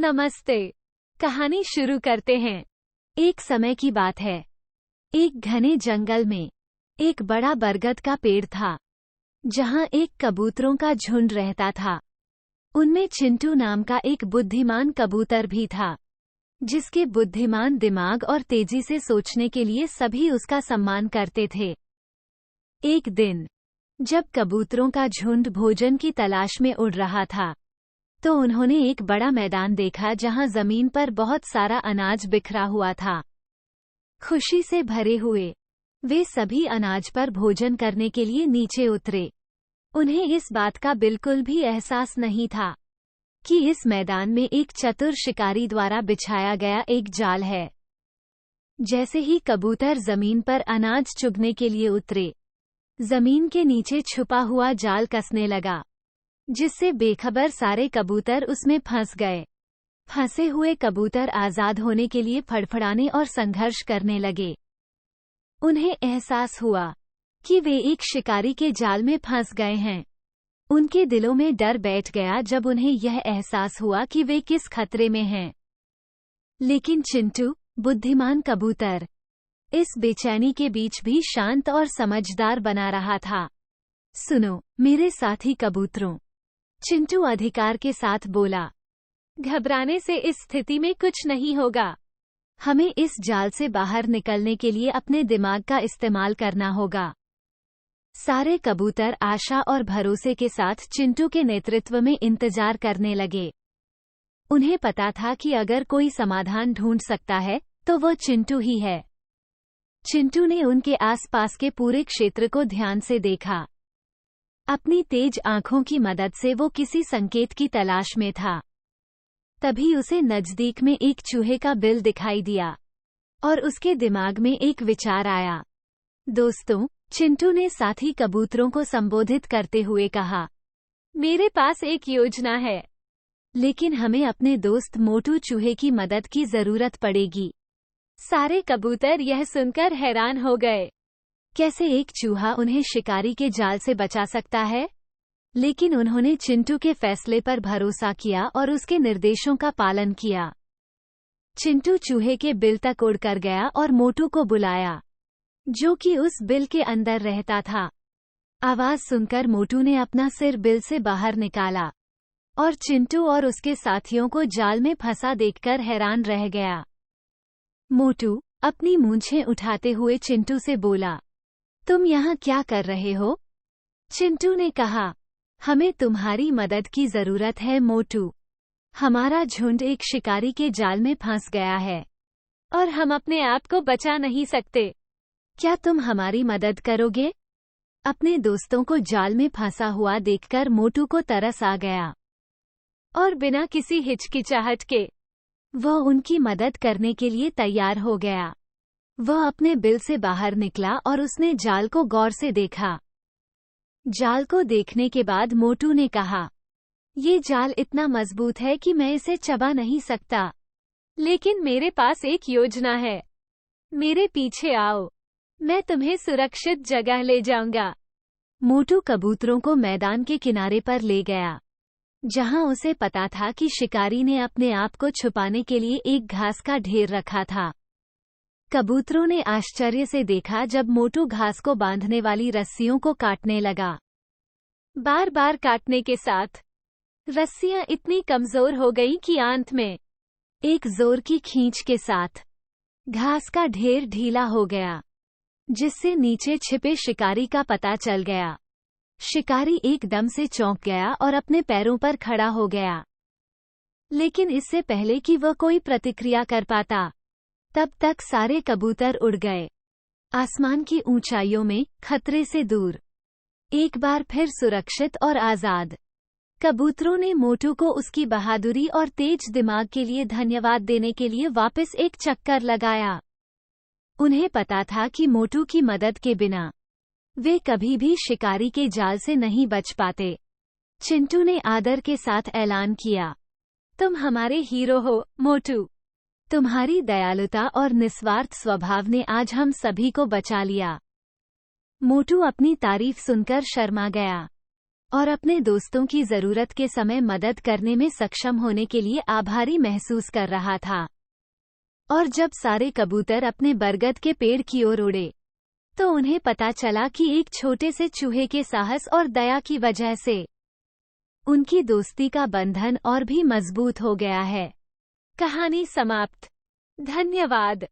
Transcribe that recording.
नमस्ते। कहानी शुरू करते हैं। एक समय की बात है। एक घने जंगल में एक बड़ा बरगद का पेड़ था, जहां एक कबूतरों का झुंड रहता था। उनमें चिंटू नाम का एक बुद्धिमान कबूतर भी था, जिसके बुद्धिमान दिमाग और तेजी से सोचने के लिए सभी उसका सम्मान करते थे। एक दिन जब कबूतरों का झुंड भोजन की तलाश में उड़ रहा था, तो उन्होंने एक बड़ा मैदान देखा जहां जमीन पर बहुत सारा अनाज बिखरा हुआ था। खुशी से भरे हुए वे सभी अनाज पर भोजन करने के लिए नीचे उतरे। उन्हें इस बात का बिल्कुल भी एहसास नहीं था कि इस मैदान में एक चतुर शिकारी द्वारा बिछाया गया एक जाल है। जैसे ही कबूतर जमीन पर अनाज चुगने के लिए उतरे, जमीन के नीचे छुपा हुआ जाल कसने लगा, जिससे बेखबर सारे कबूतर उसमें फंस गए। फंसे हुए कबूतर आजाद होने के लिए फड़फड़ाने और संघर्ष करने लगे। उन्हें एहसास हुआ कि वे एक शिकारी के जाल में फंस गए हैं। उनके दिलों में डर बैठ गया जब उन्हें यह एहसास हुआ कि वे किस खतरे में हैं। लेकिन चिंटू, बुद्धिमान कबूतर, इस बेचैनी के बीच भी शांत और समझदार बना रहा था। सुनो मेरे साथी कबूतरों, चिंटू अधिकार के साथ बोला, घबराने से इस स्थिति में कुछ नहीं होगा। हमें इस जाल से बाहर निकलने के लिए अपने दिमाग का इस्तेमाल करना होगा। सारे कबूतर आशा और भरोसे के साथ चिंटू के नेतृत्व में इंतजार करने लगे। उन्हें पता था कि अगर कोई समाधान ढूंढ सकता है तो वो चिंटू ही है। चिंटू ने उनके आसपास के पूरे क्षेत्र को ध्यान से देखा। अपनी तेज आंखों की मदद से वो किसी संकेत की तलाश में था। तभी उसे नजदीक में एक चूहे का बिल दिखाई दिया और उसके दिमाग में एक विचार आया। दोस्तों, चिंटू ने साथी कबूतरों को संबोधित करते हुए कहा, मेरे पास एक योजना है, लेकिन हमें अपने दोस्त मोटू चूहे की मदद की जरूरत पड़ेगी। सारे कबूतर यह सुनकर हैरान हो गए। कैसे एक चूहा उन्हें शिकारी के जाल से बचा सकता है? लेकिन उन्होंने चिंटू के फैसले पर भरोसा किया और उसके निर्देशों का पालन किया। चिंटू चूहे के बिल तक उड़कर गया और मोटू को बुलाया, जो कि उस बिल के अंदर रहता था। आवाज सुनकर मोटू ने अपना सिर बिल से बाहर निकाला और चिंटू और उसके साथियों को जाल में फंसा देखकर हैरान रह गया। मोटू अपनी मूंछें उठाते हुए चिंटू से बोला, तुम यहाँ क्या कर रहे हो? चिंटू ने कहा, हमें तुम्हारी मदद की जरूरत है मोटू। हमारा झुंड एक शिकारी के जाल में फंस गया है और हम अपने आप को बचा नहीं सकते। क्या तुम हमारी मदद करोगे? अपने दोस्तों को जाल में फंसा हुआ देखकर मोटू को तरस आ गया और बिना किसी हिचकिचाहट के वह उनकी मदद करने के लिए तैयार हो गया। वह अपने बिल से बाहर निकला और उसने जाल को गौर से देखा। जाल को देखने के बाद मोटू ने कहा, ये जाल इतना मजबूत है कि मैं इसे चबा नहीं सकता, लेकिन मेरे पास एक योजना है। मेरे पीछे आओ, मैं तुम्हें सुरक्षित जगह ले जाऊंगा। मोटू कबूतरों को मैदान के किनारे पर ले गया, जहां उसे पता था कि शिकारी ने अपने आप को छुपाने के लिए एक घास का ढेर रखा था। कबूतरों ने आश्चर्य से देखा जब मोटू घास को बांधने वाली रस्सियों को काटने लगा। बार बार काटने के साथ रस्सियां इतनी कमजोर हो गईं कि अंत में एक जोर की खींच के साथ घास का ढेर ढीला हो गया, जिससे नीचे छिपे शिकारी का पता चल गया। शिकारी एकदम से चौंक गया और अपने पैरों पर खड़ा हो गया। लेकिन इससे पहले कि वह कोई प्रतिक्रिया कर पाता, तब तक सारे कबूतर उड़ गए, आसमान की ऊंचाइयों में, खतरे से दूर, एक बार फिर सुरक्षित और आजाद। कबूतरों ने मोटू को उसकी बहादुरी और तेज दिमाग के लिए धन्यवाद देने के लिए वापस एक चक्कर लगाया। उन्हें पता था कि मोटू की मदद के बिना वे कभी भी शिकारी के जाल से नहीं बच पाते। चिंटू ने आदर के साथ ऐलान किया, तुम हमारे हीरो हो मोटू। तुम्हारी दयालुता और निस्वार्थ स्वभाव ने आज हम सभी को बचा लिया। मोटू अपनी तारीफ सुनकर शर्मा गया। और अपने दोस्तों की जरूरत के समय मदद करने में सक्षम होने के लिए आभारी महसूस कर रहा था। और जब सारे कबूतर अपने बरगद के पेड़ की ओर उड़े, तो उन्हें पता चला कि एक छोटे से चूहे के साहस और दया की वजह से उनकी दोस्ती का बंधन और भी मजबूत हो गया है। कहानी समाप्त। धन्यवाद।